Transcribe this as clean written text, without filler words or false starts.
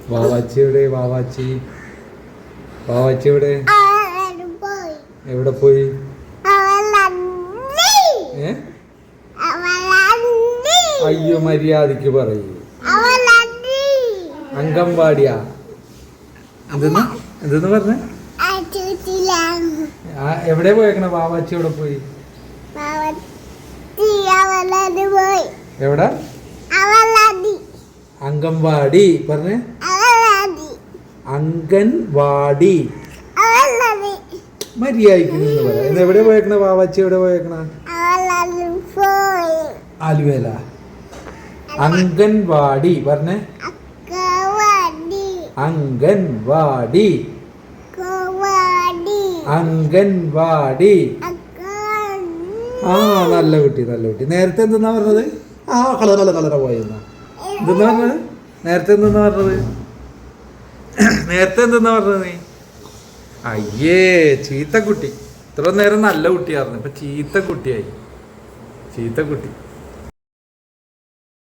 വാവാച്ചി എവിടെ? വാവാച്ചി വാവാച്ചി എവിടെ? എവിടെ പോയി? അയ്യോ മര്യാദക്ക് പറയൂ. അംഗൻവാടിയാ? എന്തെന്ന് എന്തെന്ന് പറഞ്ഞ? എവിടെ പോയേക്കണ? വാവാച്ചി എവിടെ പോയി? എവിടെ? അംഗൻവാടി പറഞ്ഞേ. അംഗൻവാടി മര്യാദക്ക് നിന്ന് പറ. എവിടെ പോയേക്കണ? വാവാച്ചി എവിടെ പോയേക്കണ? ആലുവേല. അംഗൻവാടി പറഞ്ഞേ. അംഗൻവാടി അംഗൻവാടി. ആ നല്ല കുട്ടി നല്ല കുട്ടി. നേരത്തെ എന്തെന്നാ പറഞ്ഞത്? ആ കളറ പോയെന്നാ എന്തെന്നാ പറഞ്ഞത്? നേരത്തെ എന്തെന്നാ പറഞ്ഞത്? നേരത്തെ എന്തെന്നാ പറഞ്ഞത് നീ? അയ്യേ ചീത്ത കുട്ടി. ഇത്ര നേരം നല്ല കുട്ടിയായിരുന്നു, ഇപ്പൊ ചീത്ത കുട്ടിയായി. ചീത്ത കുട്ടി.